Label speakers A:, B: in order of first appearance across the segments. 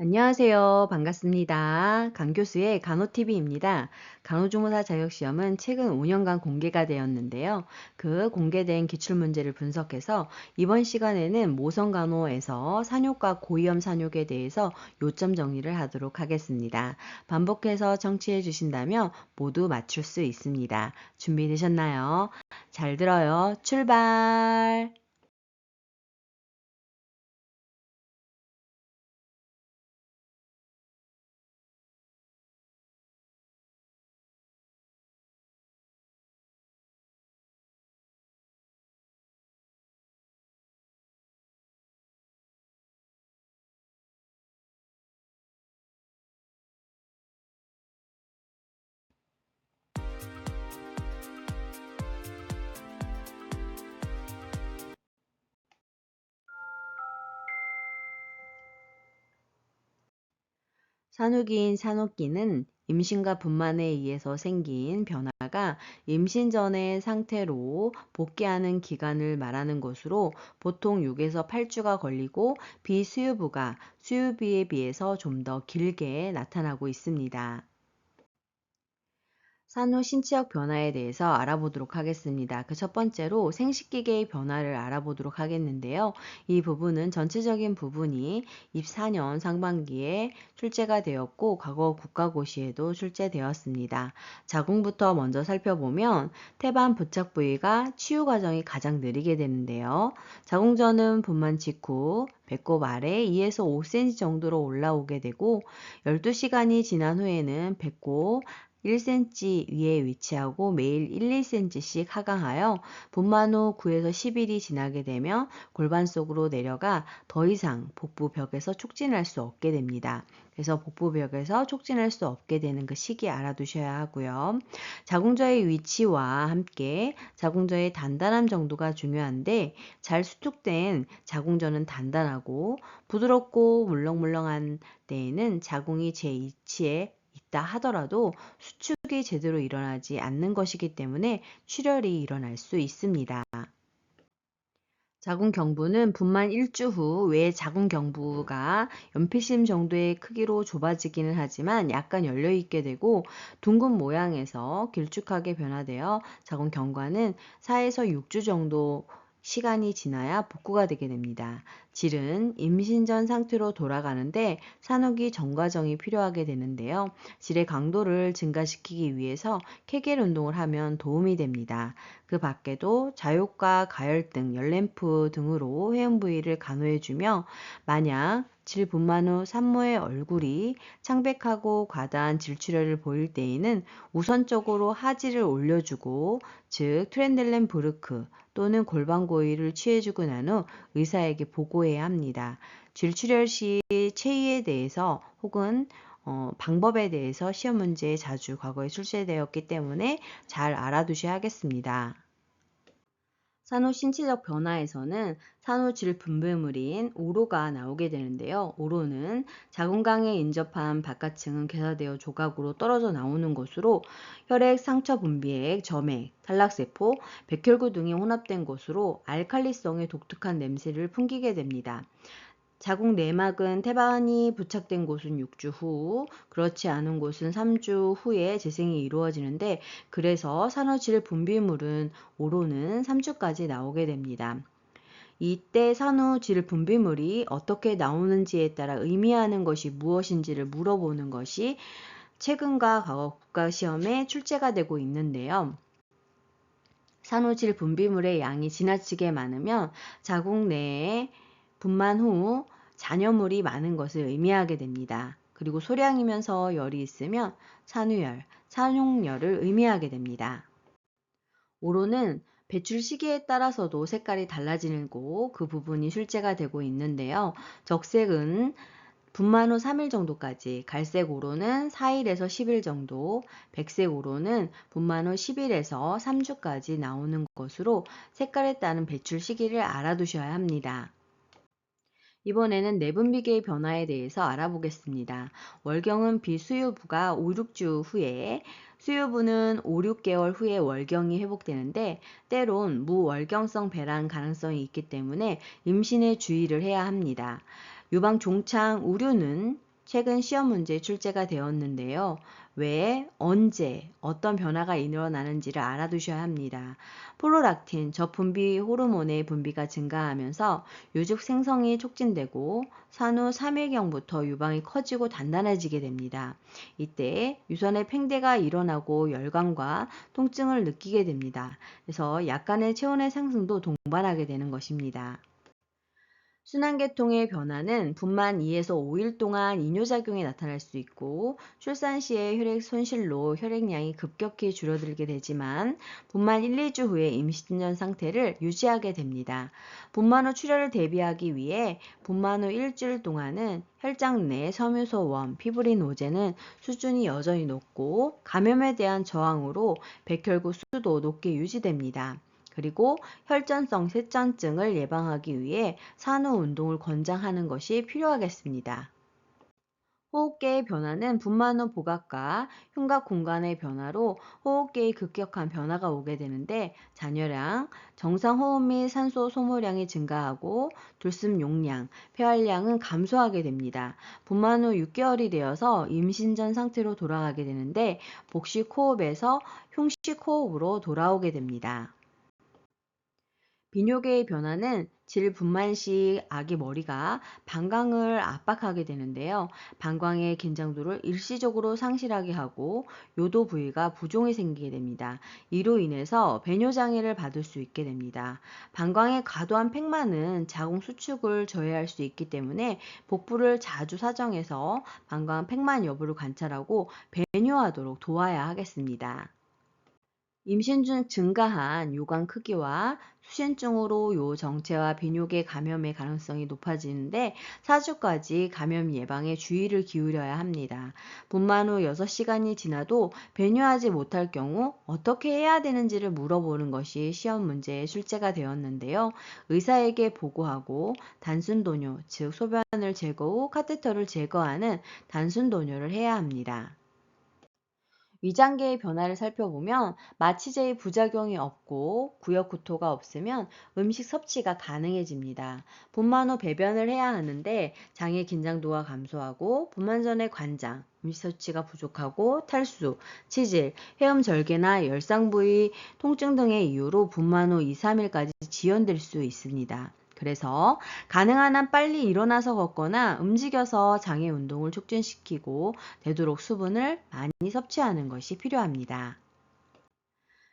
A: 안녕하세요. 반갑습니다. 강교수의 간호TV입니다. 간호조무사 자격시험은 최근 5년간 공개가 되었는데요. 그 공개된 기출문제를 분석해서 이번 시간에는 모성간호에서 산욕과 고위험 산욕에 대해서 요점 정리를 하도록 하겠습니다. 반복해서 청취해 주신다면 모두 맞출 수 있습니다. 준비되셨나요? 잘 들어요. 출발! 산후기인 산후기는 임신과 분만에 의해서 생긴 변화가 임신 전의 상태로 복귀하는 기간을 말하는 것으로 보통 6에서 8주가 걸리고 비수유부가 수유부에 비해서 좀 더 길게 나타나고 있습니다. 산후 신체적 변화에 대해서 알아보도록 하겠습니다. 그 첫 번째로 생식기계의 변화를 알아보도록 하겠는데요. 이 부분은 전체적인 부분이 24년 상반기에 출제가 되었고 과거 국가고시에도 출제되었습니다. 자궁부터 먼저 살펴보면 태반 부착 부위가 치유 과정이 가장 느리게 되는데요. 자궁 전은 분만 직후 배꼽 아래 2에서 5cm 정도로 올라오게 되고 12시간이 지난 후에는 배꼽 1cm 위에 위치하고 매일 1, 2cm씩 하강하여 분만 후 9에서 10일이 지나게 되면 골반 속으로 내려가 더 이상 복부벽에서 촉진할 수 없게 됩니다. 그래서 복부벽에서 촉진할 수 없게 되는 그 시기 알아두셔야 하고요. 자궁저의 위치와 함께 자궁저의 단단함 정도가 중요한데 잘 수축된 자궁저는 단단하고 부드럽고 물렁물렁한 때에는 자궁이 제 위치에 있다 하더라도 수축이 제대로 일어나지 않는 것이기 때문에 출혈이 일어날 수 있습니다. 자궁경부는 분만 1주 후 외 자궁경부가 연필심 정도의 크기로 좁아지기는 하지만 약간 열려 있게 되고 둥근 모양에서 길쭉하게 변화되어 자궁경과는 4에서 6주 정도 시간이 지나야 복구가 되게 됩니다. 질은 임신 전 상태로 돌아가는데 산후기 전 과정이 필요하게 되는데요. 질의 강도를 증가시키기 위해서 케겔 운동을 하면 도움이 됩니다. 그 밖에도 자욕과 가열등, 열램프 등으로 회음 부위를 간호해주며 만약 질 분만 후 산모의 얼굴이 창백하고 과다한 질출혈을 보일 때에는 우선적으로 하지를 올려주고 즉 트렌델렌 부르크 또는 골반고위를 취해주고 난 후 의사에게 보고해야 합니다. 질출혈 시 체위에 대해서 혹은 방법에 대해서 시험 문제에 자주 과거에 출제되었기 때문에 잘 알아두셔야겠습니다. 산후 신체적 변화에서는 산후질 분비물인 오로가 나오게 되는데요. 오로는 자궁강에 인접한 바깥층은 괴사되어 조각으로 떨어져 나오는 것으로 혈액, 상처 분비액, 점액, 탈락세포, 백혈구 등이 혼합된 것으로 알칼리성의 독특한 냄새를 풍기게 됩니다. 자궁 내막은 태반이 부착된 곳은 6주 후, 그렇지 않은 곳은 3주 후에 재생이 이루어지는데 그래서 산후질 분비물은 오로는 3주까지 나오게 됩니다. 이때 산후질 분비물이 어떻게 나오는지에 따라 의미하는 것이 무엇인지를 물어보는 것이 최근과 과거 국가시험에 출제가 되고 있는데요. 산후질 분비물의 양이 지나치게 많으면 자궁 내에 분만 후 잔여물이 많은 것을 의미하게 됩니다. 그리고 소량이면서 열이 있으면 산후열, 산용열을 의미하게 됩니다. 오로는 배출 시기에 따라서도 색깔이 달라지고 그 부분이 출제가 되고 있는데요. 적색은 분만 후 3일 정도까지, 갈색 오로는 4일에서 10일 정도, 백색 오로는 분만 후 10일에서 3주까지 나오는 것으로 색깔에 따른 배출 시기를 알아두셔야 합니다. 이번에는 내분비계의 변화에 대해서 알아보겠습니다. 월경은 비수유부가 5, 6주 후에, 수유부는 5, 6개월 후에 월경이 회복되는데 때론 무월경성 배란 가능성이 있기 때문에 임신에 주의를 해야 합니다. 유방 종창 우류는 최근 시험 문제에 출제가 되었는데요. 왜, 언제, 어떤 변화가 일어나는지를 알아두셔야 합니다. 프로락틴, 저분비 호르몬의 분비가 증가하면서 요직 생성이 촉진되고 산후 3일경부터 유방이 커지고 단단해지게 됩니다. 이때 유선의 팽대가 일어나고 열감과 통증을 느끼게 됩니다. 그래서 약간의 체온의 상승도 동반하게 되는 것입니다. 순환계통의 변화는 분만 2에서 5일 동안 이뇨작용이 나타날 수 있고 출산 시의 혈액 손실로 혈액량이 급격히 줄어들게 되지만 분만 1, 2주 후에 임신 전 상태를 유지하게 됩니다. 분만 후 출혈을 대비하기 위해 분만 후 일주일 동안은 혈장 내 섬유소원, 피브린 오제는 수준이 여전히 높고 감염에 대한 저항으로 백혈구 수도 높게 유지됩니다. 그리고 혈전성 쇠전증을 예방하기 위해 산후 운동을 권장하는 것이 필요하겠습니다. 호흡기의 변화는 분만 후 복압과 흉곽 공간의 변화로 호흡기의 급격한 변화가 오게 되는데 잔여량, 정상 호흡 및 산소 소모량이 증가하고 들숨 용량, 폐활량은 감소하게 됩니다. 분만 후 6개월이 되어서 임신 전 상태로 돌아가게 되는데 복식 호흡에서 흉식 호흡으로 돌아오게 됩니다. 비뇨기의 변화는 질분만 시 아기 머리가 방광을 압박하게 되는데요. 방광의 긴장도를 일시적으로 상실하게 하고 요도 부위가 부종이 생기게 됩니다. 이로 인해서 배뇨장애를 받을 수 있게 됩니다. 방광의 과도한 팽만은 자궁 수축을 저해할 수 있기 때문에 복부를 자주 사정해서 방광 팽만 여부를 관찰하고 배뇨하도록 도와야 하겠습니다. 임신 중 증가한 요관 크기와 수신증으로 요 정체와 비뇨기 감염의 가능성이 높아지는데 4주까지 감염 예방에 주의를 기울여야 합니다. 분만 후 6시간이 지나도 배뇨하지 못할 경우 어떻게 해야 되는지를 물어보는 것이 시험 문제에 출제가 되었는데요. 의사에게 보고하고 단순 도뇨, 즉 소변을 제거 후 카테터를 제거하는 단순 도뇨를 해야 합니다. 위장계의 변화를 살펴보면 마취제의 부작용이 없고 구역 구토가 없으면 음식 섭취가 가능해집니다. 분만 후 배변을 해야 하는데 장의 긴장도가 감소하고 분만 전의 관장, 음식 섭취가 부족하고 탈수, 치질, 회음절개나 열상 부위 통증 등의 이유로 분만 후 2, 3일까지 지연될 수 있습니다. 그래서 가능한 한 빨리 일어나서 걷거나 움직여서 장의 운동을 촉진시키고 되도록 수분을 많이 섭취하는 것이 필요합니다.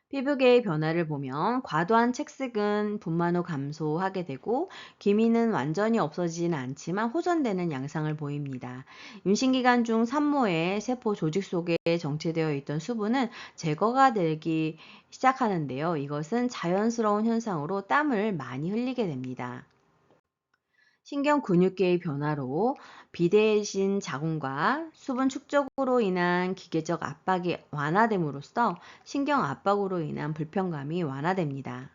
A: 피부계의 변화를 보면 과도한 책색은 분만 후 감소하게 되고 기미는 완전히 없어지지는 않지만 호전되는 양상을 보입니다. 임신기간 중 산모의 세포 조직 속에 정체되어 있던 수분은 제거가 되기 시작하는데요. 이것은 자연스러운 현상으로 땀을 많이 흘리게 됩니다. 신경 근육계의 변화로 비대해진 자궁과 수분 축적으로 인한 기계적 압박이 완화됨으로써 신경 압박으로 인한 불편감이 완화됩니다.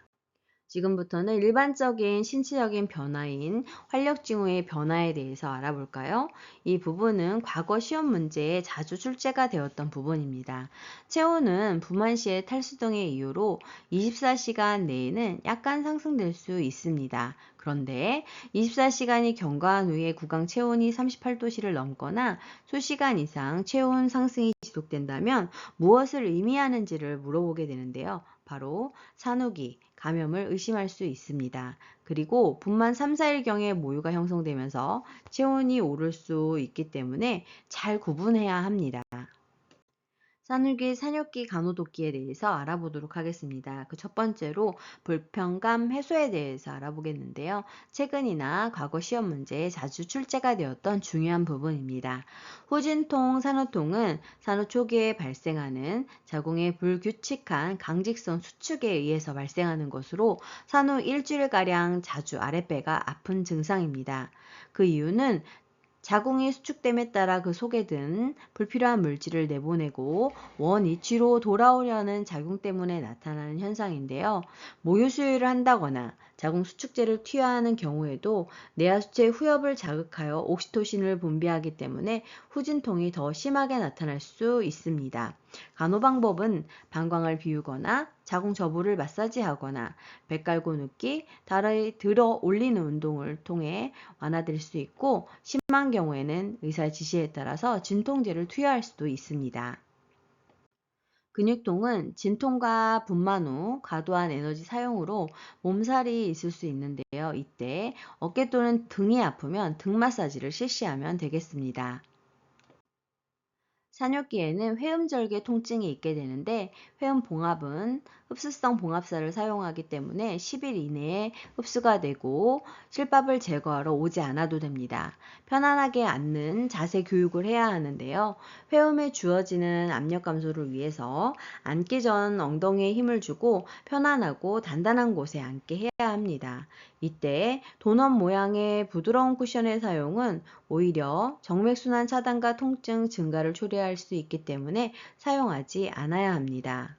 A: 지금부터는 일반적인 신체적인 변화인 활력증후의 변화에 대해서 알아볼까요? 이 부분은 과거 시험 문제에 자주 출제가 되었던 부분입니다. 체온은 부만 시의 탈수 등의 이유로 24시간 내에는 약간 상승될 수 있습니다. 그런데 24시간이 경과한 후에 구강 체온이 38도씨를 넘거나 수시간 이상 체온 상승이 지속된다면 무엇을 의미하는지를 물어보게 되는데요. 바로 산후기, 감염을 의심할 수 있습니다. 그리고 분만 3, 4일경에 모유가 형성되면서 체온이 오를 수 있기 때문에 잘 구분해야 합니다. 산후기, 산욕기, 간호도기에 대해서 알아보도록 하겠습니다. 그 첫 번째로 불편감 해소에 대해서 알아보겠는데요. 최근이나 과거 시험 문제에 자주 출제가 되었던 중요한 부분입니다. 후진통, 산후통은 산후 초기에 발생하는 자궁의 불규칙한 강직성 수축에 의해서 발생하는 것으로 산후 일주일가량 자주 아랫배가 아픈 증상입니다. 그 이유는 자궁이 수축됨에 따라 그 속에 든 불필요한 물질을 내보내고 원위치로 돌아오려는 작용 때문에 나타나는 현상인데요. 모유 수유를 한다거나 자궁수축제를 투여하는 경우에도 뇌하수체의 후엽을 자극하여 옥시토신을 분비하기 때문에 후진통이 더 심하게 나타날 수 있습니다. 간호 방법은 방광을 비우거나 자궁 저부를 마사지하거나 배 깔고 눕기, 다리 들어 올리는 운동을 통해 완화될 수 있고, 심한 경우에는 의사의 지시에 따라서 진통제를 투여할 수도 있습니다. 근육통은 진통과 분만 후 과도한 에너지 사용으로 몸살이 있을 수 있는데요. 이때 어깨 또는 등이 아프면 등 마사지를 실시하면 되겠습니다. 산후기에는 회음절개 통증이 있게 되는데, 회음봉합은 흡수성 봉합사를 사용하기 때문에 10일 이내에 흡수가 되고 실밥을 제거하러 오지 않아도 됩니다. 편안하게 앉는 자세 교육을 해야 하는데요. 회음에 주어지는 압력 감소를 위해서 앉기 전 엉덩이에 힘을 주고 편안하고 단단한 곳에 앉게 해야 합니다. 이때 도넛 모양의 부드러운 쿠션의 사용은 오히려 정맥순환 차단과 통증 증가를 초래할 수 있기 때문에 사용하지 않아야 합니다.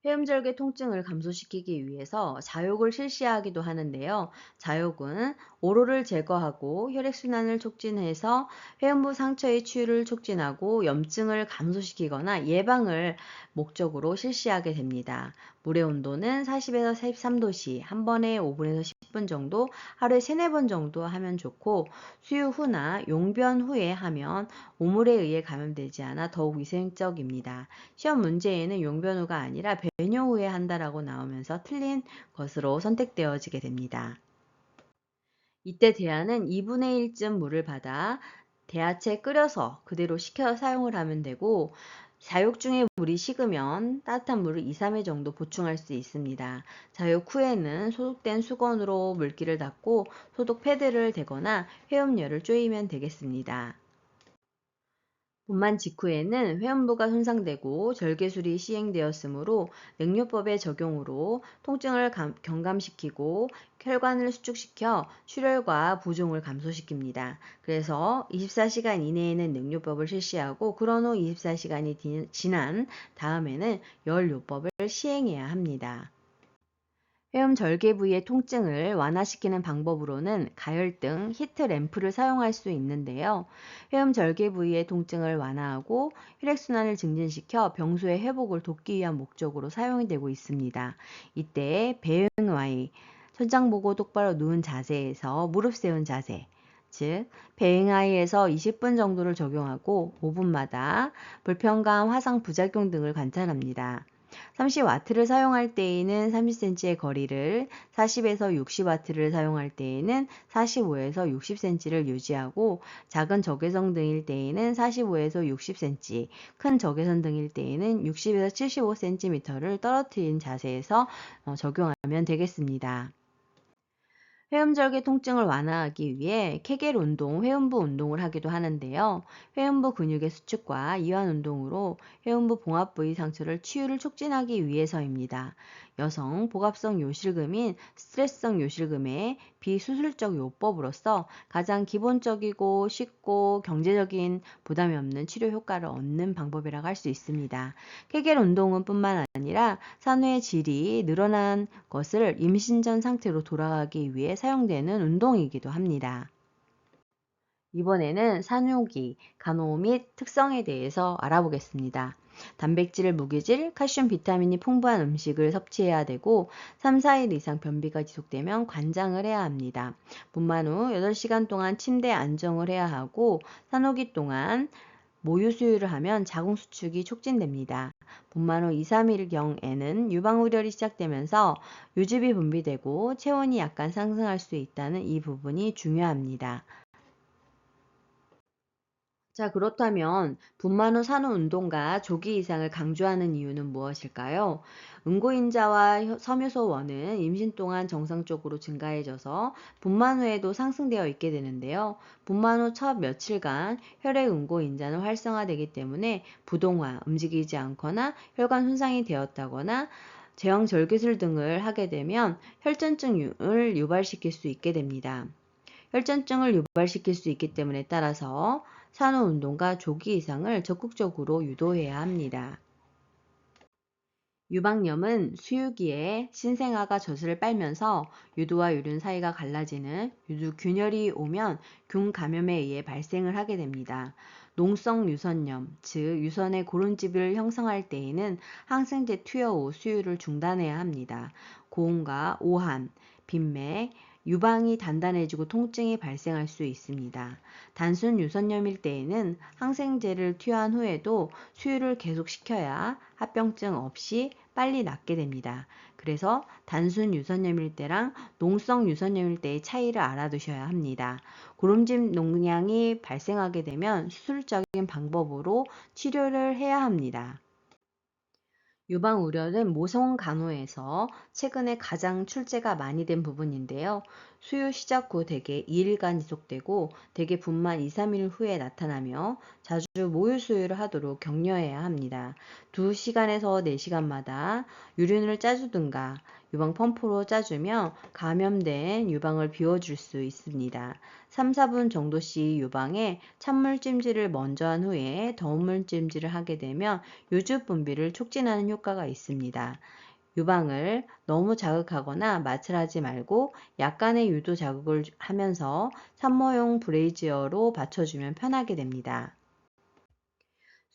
A: 회음절개 통증을 감소시키기 위해서 자욕을 실시하기도 하는데요. 자욕은 오로를 제거하고 혈액순환을 촉진해서 회음부 상처의 치유를 촉진하고 염증을 감소시키거나 예방을 목적으로 실시하게 됩니다. 물의 온도는 40에서 43도씨, 한 번에 5분에서 10분 정도, 하루에 3, 4번 정도 하면 좋고, 수유 후나 용변 후에 하면 오물에 의해 감염되지 않아 더욱 위생적입니다. 시험 문제에는 용변 후가 아니라 배뇨 후에 한다라고 나오면서 틀린 것으로 선택되어지게 됩니다. 이때 대야는 2분의 1쯤 물을 받아 대야채에 끓여서 그대로 식혀 사용을 하면 되고, 자욕 중에 물이 식으면 따뜻한 물을 2, 3회 정도 보충할 수 있습니다. 자욕 후에는 소독된 수건으로 물기를 닦고 소독 패드를 대거나 회음열을 쪼이면 되겠습니다. 분만 직후에는 회음부가 손상되고 절개술이 시행되었으므로 냉요법의 적용으로 통증을 경감시키고 혈관을 수축시켜 출혈과 부종을 감소시킵니다. 그래서 24시간 이내에는 냉요법을 실시하고, 그런 후 24시간이 지난 다음에는 열요법을 시행해야 합니다. 회음 절개 부위의 통증을 완화시키는 방법으로는 가열등, 히트램프를 사용할 수 있는데요. 회음 절개 부위의 통증을 완화하고 혈액순환을 증진시켜 병소의 회복을 돕기 위한 목적으로 사용이 되고 있습니다. 이때 배응와이, 천장 보고 똑바로 누운 자세에서 무릎 세운 자세, 즉 배응하이에서 20분 정도를 적용하고 5분마다 불편감, 화상, 부작용 등을 관찰합니다. 30W를 사용할 때에는 30cm의 거리를, 40에서 60W를 사용할 때에는 45에서 60cm를 유지하고, 작은 적외선 등일 때에는 45에서 60cm, 큰 적외선 등일 때에는 60에서 75cm를 떨어뜨린 자세에서 적용하면 되겠습니다. 회음절개 통증을 완화하기 위해 케겔 운동, 회음부 운동을 하기도 하는데요. 회음부 근육의 수축과 이완 운동으로 회음부 봉합 부위 상처를 치유를 촉진하기 위해서입니다. 여성 복합성 요실금인 스트레스성 요실금의 비수술적 요법으로서 가장 기본적이고 쉽고 경제적인 부담이 없는 치료 효과를 얻는 방법이라고 할 수 있습니다. 케겔 운동은 뿐만 아니라 산후의 질이 늘어난 것을 임신 전 상태로 돌아가기 위해 사용되는 운동이기도 합니다. 이번에는 산후기, 간호 및 특성에 대해서 알아보겠습니다. 단백질, 무기질, 칼슘, 비타민이 풍부한 음식을 섭취해야 되고, 3, 4일 이상 변비가 지속되면 관장을 해야 합니다. 분만 후 8시간 동안 침대에 안정을 해야 하고, 산후기 동안 모유 수유를 하면 자궁 수축이 촉진됩니다. 분만 후 2, 3일경에는 유방우열이 시작되면서 유즙이 분비되고 체온이 약간 상승할 수 있다는 이 부분이 중요합니다. 자, 그렇다면 분만 후 산후 운동과 조기 이상을 강조하는 이유는 무엇일까요? 응고인자와 섬유소원은 임신 동안 정상적으로 증가해져서 분만 후에도 상승되어 있게 되는데요. 분만 후 첫 며칠간 혈액 응고인자는 활성화되기 때문에 부동화, 움직이지 않거나 혈관 손상이 되었다거나 제형 절개술 등을 하게 되면 혈전증을 유발시킬 수 있게 됩니다. 혈전증을 유발시킬 수 있기 때문에, 따라서 산후 운동과 조기 이상을 적극적으로 유도해야 합니다. 유방염은 수유기에 신생아가 젖을 빨면서 유두와 유륜 사이가 갈라지는 유두균열이 오면 균 감염에 의해 발생을 하게 됩니다. 농성 유선염, 즉 유선의 고름집을 형성할 때에는 항생제 투여 후 수유를 중단해야 합니다. 고온과 오한, 빈맥, 유방이 단단해지고 통증이 발생할 수 있습니다. 단순 유선염일 때에는 항생제를 투여한 후에도 수유를 계속시켜야 합병증 없이 빨리 낫게 됩니다. 그래서 단순 유선염일 때랑 농성 유선염일 때의 차이를 알아두셔야 합니다. 고름집 농양이 발생하게 되면 수술적인 방법으로 치료를 해야 합니다. 유방 우려는 모성 간호에서 최근에 가장 출제가 많이 된 부분인데요. 수유 시작 후 대개 2일간 지속되고 대개 분만 2, 3일 후에 나타나며 자주 모유 수유를 하도록 격려해야 합니다. 2시간에서 4시간마다 유륜을 짜주든가 유방 펌프로 짜주며 감염된 유방을 비워줄 수 있습니다. 3, 4분 정도씩 유방에 찬물 찜질을 먼저 한 후에 더운 물 찜질을 하게 되면 요즙 분비를 촉진하는 효과가 있습니다. 유방을 너무 자극하거나 마찰하지 말고 약간의 유도 자극을 하면서 산모용 브레이지어로 받쳐주면 편하게 됩니다.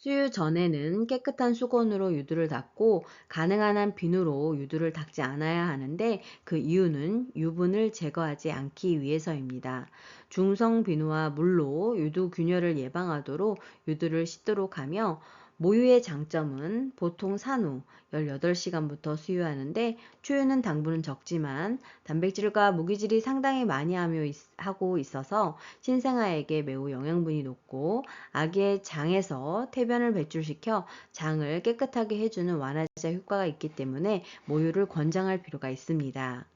A: 수유 전에는 깨끗한 수건으로 유두를 닦고 가능한 한 비누로 유두를 닦지 않아야 하는데 그 이유는 유분을 제거하지 않기 위해서입니다. 중성 비누와 물로 유두 균열을 예방하도록 유두를 씻도록 하며 모유의 장점은 보통 산후 18시간부터 수유하는데 초유는 당분은 적지만 단백질과 무기질이 상당히 많이 하고 있어서 신생아에게 매우 영양분이 높고 아기의 장에서 태변을 배출시켜 장을 깨끗하게 해주는 완화제 효과가 있기 때문에 모유를 권장할 필요가 있습니다.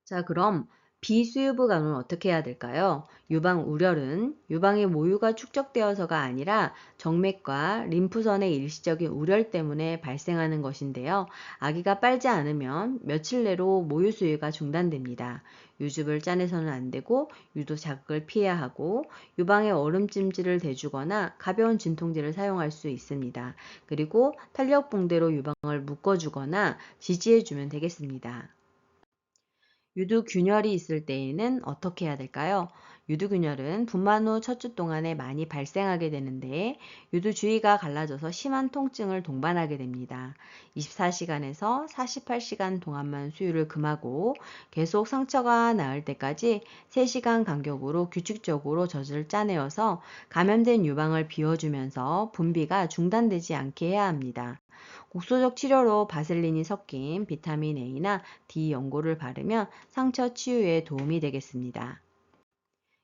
A: 자, 그럼 비수유부 간호는 어떻게 해야 될까요? 유방 우렬은 유방에 모유가 축적되어서가 아니라 정맥과 림프선의 일시적인 우렬 때문에 발생하는 것인데요. 아기가 빨지 않으면 며칠 내로 모유 수유가 중단됩니다. 유즙을 짜내서는 안 되고 유도 자극을 피해야 하고 유방에 얼음찜질을 대주거나 가벼운 진통제를 사용할 수 있습니다. 그리고 탄력 붕대로 유방을 묶어주거나 지지해주면 되겠습니다. 유두균열이 있을 때에는 어떻게 해야 될까요? 유두균열은 분만 후 첫 주 동안에 많이 발생하게 되는데 유두 주위가 갈라져서 심한 통증을 동반하게 됩니다. 24시간에서 48시간 동안만 수유를 금하고 계속 상처가 나을 때까지 3시간 간격으로 규칙적으로 젖을 짜내어서 감염된 유방을 비워주면서 분비가 중단되지 않게 해야 합니다. 국소적 치료로 바셀린이 섞인 비타민 A나 D 연고를 바르면 상처 치유에 도움이 되겠습니다.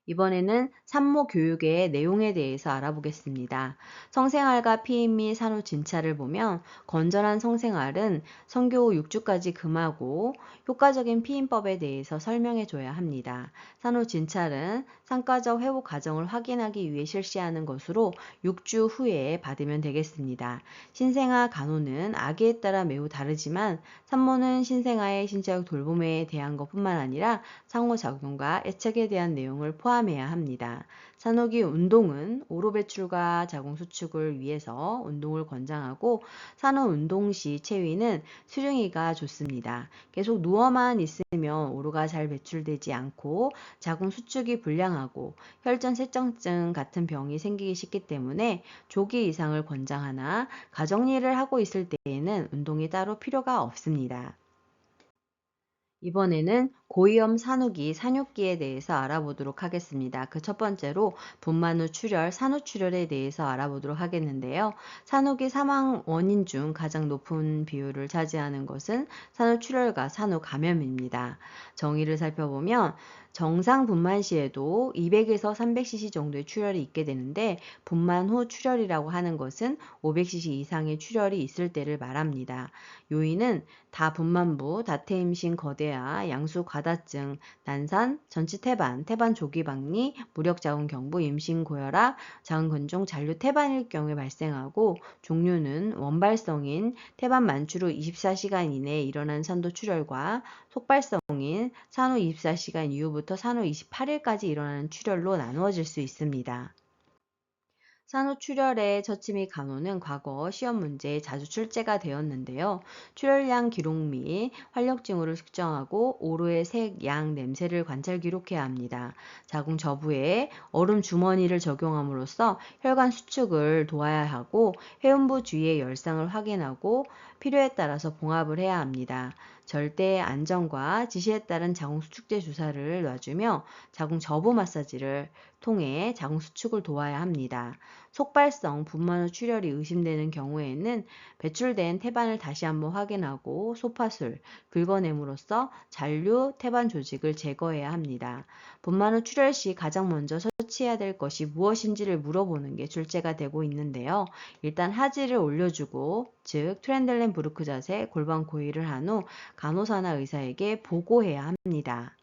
A: 이번에는 산모 교육의 내용에 대해서 알아보겠습니다. 성생활과 피임 및 산후 진찰을 보면 건전한 성생활은 성교 후 6주까지 금하고 효과적인 피임법에 대해서 설명해 줘야 합니다. 산후 진찰은 상과적 회복 과정을 확인하기 위해 실시하는 것으로 6주 후에 받으면 되겠습니다. 신생아 간호는 아기에 따라 매우 다르지만 산모는 신생아의 신체적 돌봄에 대한 것뿐만 아니라 상호작용과 애착에 대한 내용을 포함해야 합니다. 산후기 운동은 오로 배출과 자궁 수축을 위해서 운동을 권장하고 산후 운동 시 체위는 수중이가 좋습니다. 계속 누워만 있으면 오로가 잘 배출되지 않고 자궁 수축이 불량하고 혈전 세정증 같은 병이 생기기 쉽기 때문에 조기 이상을 권장하나 가정일을 하고 있을 때에는 운동이 따로 필요가 없습니다. 이번에는 고위험 산후기, 산육기에 대해서 알아보도록 하겠습니다. 그 첫 번째로 분만 후 출혈, 산후출혈에 대해서 알아보도록 하겠는데요. 산후기 사망 원인 중 가장 높은 비율을 차지하는 것은 산후출혈과 산후감염입니다. 정의를 살펴보면 정상 분만 시에도 200에서 300cc 정도의 출혈이 있게 되는데 분만 후 출혈이라고 하는 것은 500cc 이상의 출혈이 있을 때를 말합니다. 요인은 다분만부, 다태임신 거대화, 양수 과다증, 난산, 전치 태반, 태반 조기 박리, 무력 자궁 경부, 임신 고혈압, 자궁 근종 잔류 태반일 경우에 발생하고 종류는 원발성인 태반 만출 후 24시간 이내에 일어난 산도 출혈과 속발성인 산후 24시간 이후부터 산후 28일까지 일어나는 출혈로 나누어질 수 있습니다. 산후출혈의 처침이 간호는 과거 시험 문제에 자주 출제가 되었는데요. 출혈량 기록 및 활력 징후를 측정하고 오로의 색, 양, 냄새를 관찰 기록해야 합니다. 자궁 저부에 얼음 주머니를 적용함으로써 혈관 수축을 도와야 하고 회음부 주위의 열상을 확인하고 필요에 따라서 봉합을 해야 합니다. 절대 안전과 지시에 따른 자궁 수축제 주사를 놔주며 자궁 저부 마사지를 통해 자궁 수축을 도와야 합니다. 속발성 분만 후 출혈이 의심되는 경우에는 배출된 태반을 다시 한번 확인하고 소파술, 긁어냄으로써 잔류 태반 조직을 제거해야 합니다. 분만 후 출혈 시 가장 먼저 처치해야 될 것이 무엇인지를 물어보는 게 출제가 되고 있는데요. 일단 하지를 올려주고, 즉 트렌델렌 부르크 자세, 골반 고의를 한 후 간호사나 의사에게 보고해야 합니다.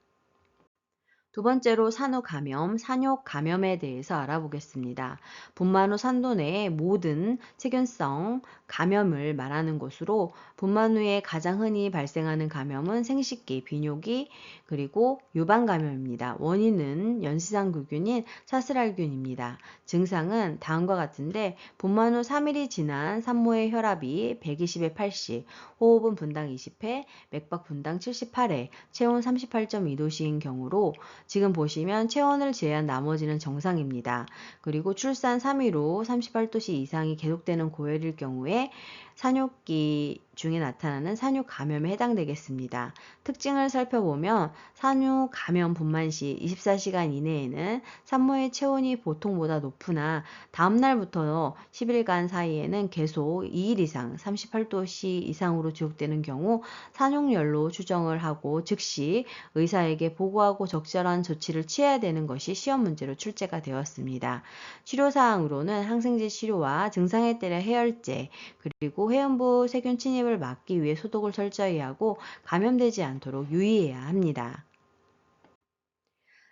A: 두 번째로 산후 감염, 산욕 감염에 대해서 알아보겠습니다. 분만 후 산도 내의 모든 세균성 감염을 말하는 것으로 분만 후에 가장 흔히 발생하는 감염은 생식기, 비뇨기, 그리고 유방 감염입니다. 원인은 연시상구균인 사스랄균입니다. 증상은 다음과 같은데 분만 후 3일이 지난 산모의 혈압이 120에 80, 호흡은 분당 20회, 맥박 분당 78회, 체온 38.2도씨인 경우로 지금 보시면 체온을 제외한 나머지는 정상입니다. 그리고 출산 3일 후 38도씨 이상이 계속되는 고열일 경우에 산욕기 중에 나타나는 산욕 감염에 해당되겠습니다. 특징을 살펴보면 산욕 감염 분만 시 24시간 이내에는 산모의 체온이 보통보다 높으나 다음 날부터 10일간 사이에는 계속 2일 이상 38도씨 이상으로 지속되는 경우 산욕열로 추정을 하고 즉시 의사에게 보고하고 적절한 조치를 취해야 되는 것이 시험 문제로 출제가 되었습니다. 치료사항으로는 항생제 치료와 증상에 따라 해열제, 그리고 회음부 세균 침입을 막기 위해 소독을 철저히 하고 감염되지 않도록 유의해야 합니다.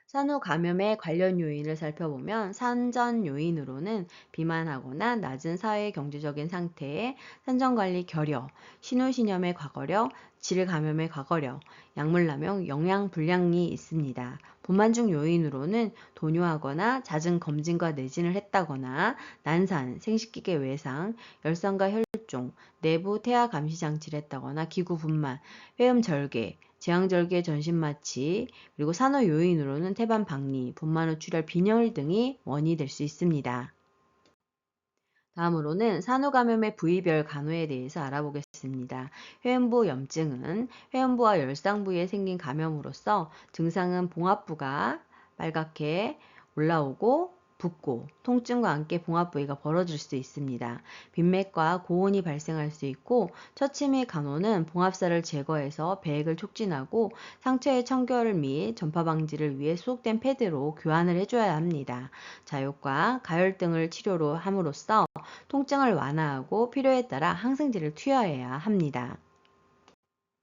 A: 산후 감염의 관련 요인을 살펴보면 산전 요인으로는 비만하거나 낮은 사회 경제적인 상태에 산전관리 결여, 신우신염의 과거력, 질감염의 과거력, 약물남용, 영양불량이 있습니다. 부만중 요인으로는 도뇨하거나 잦은 검진과 내진을 했다거나 난산, 생식기계 외상, 열성과 혈종, 내부 태아 감시 장치를 했다거나 기구 분만, 회음절개, 제왕절개 전신마취, 그리고 산후 요인으로는 태반 박리, 분만 후 출혈 빈혈 등이 원인이 될 수 있습니다. 다음으로는 산후감염의 부위별 간호에 대해서 알아보겠습니다. 회음부 염증은 회음부와 열상 부위에 생긴 감염으로서 증상은 봉합부가 빨갛게 올라오고 붓고 통증과 함께 봉합 부위가 벌어질 수 있습니다. 빈맥과 고온이 발생할 수 있고 처치 및 간호는 봉합살을 제거해서 배액을 촉진하고 상처의 청결 및 전파 방지를 위해 수속된 패드로 교환을 해줘야 합니다. 자욕과 가열 등을 치료로 함으로써 통증을 완화하고 필요에 따라 항생제를 투여해야 합니다.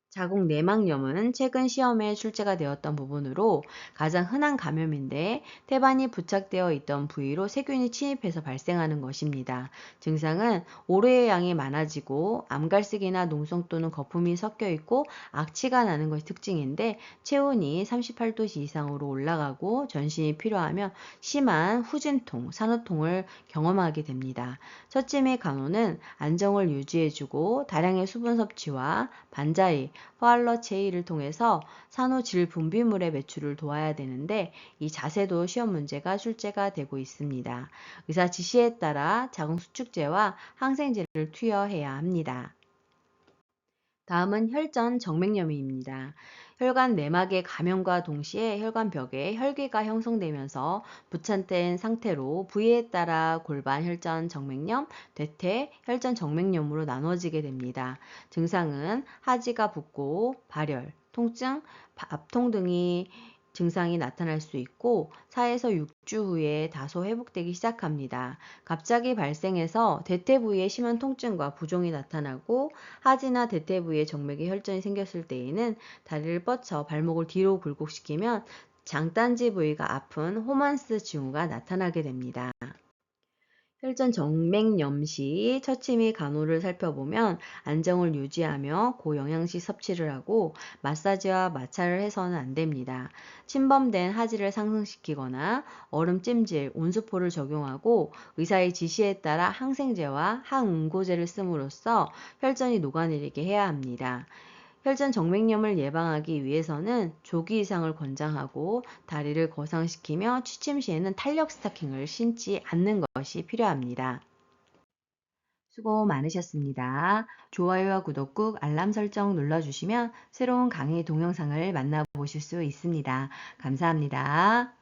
A: 자궁 내막염은 최근 시험에 출제가 되었던 부분으로 가장 흔한 감염인데 태반이 부착되어 있던 부위로 세균이 침입해서 발생하는 것입니다. 증상은 오로의 양이 많아지고 암갈색이나 농성 또는 거품이 섞여 있고 악취가 나는 것이 특징인데 체온이 38도씨 이상으로 올라가고 전신이 필요하면 심한 후진통, 산후통을 경험하게 됩니다. 처치 및 간호는 안정을 유지해주고 다량의 수분 섭취와 반자이, 포알러 체이를 통해서 산후질 분비물의 배출을 도와야 되는데 이 자세도 시험 문제가 출제가 되고 있습니다. 의사 지시에 따라 자궁 수축제와 항생제를 투여해야 합니다. 다음은 혈전 정맥염입니다. 혈관 내막의 감염과 동시에 혈관벽에 혈괴가 형성되면서 부착된 상태로 부위에 따라 골반 혈전 정맥염, 대퇴 혈전 정맥염으로 나눠지게 됩니다. 증상은 하지가 붓고 발열, 통증, 압통 등이 증상이 나타날 수 있고 4에서 6주 후에 다소 회복되기 시작합니다. 갑자기 발생해서 대퇴 부위에 심한 통증과 부종이 나타나고 하지나 대퇴 부위에 정맥의 혈전이 생겼을 때에는 다리를 뻗쳐 발목을 뒤로 굴곡시키면 장딴지 부위가 아픈 호만스 징후가 나타나게 됩니다. 혈전 정맥염 시 처치 및 간호를 살펴보면 안정을 유지하며 고영양식 섭취를 하고 마사지와 마찰을 해서는 안 됩니다. 침범된 하지를 상승시키거나 얼음 찜질, 온수포를 적용하고 의사의 지시에 따라 항생제와 항응고제를 씀으로써 혈전이 녹아내리게 해야 합니다. 혈전 정맥염을 예방하기 위해서는 조기 이상을 권장하고 다리를 거상시키며 취침 시에는 탄력 스타킹을 신지 않는 것이 필요합니다. 수고 많으셨습니다. 좋아요와 구독 꾹 알람 설정 눌러주시면 새로운 강의 동영상을 만나보실 수 있습니다. 감사합니다.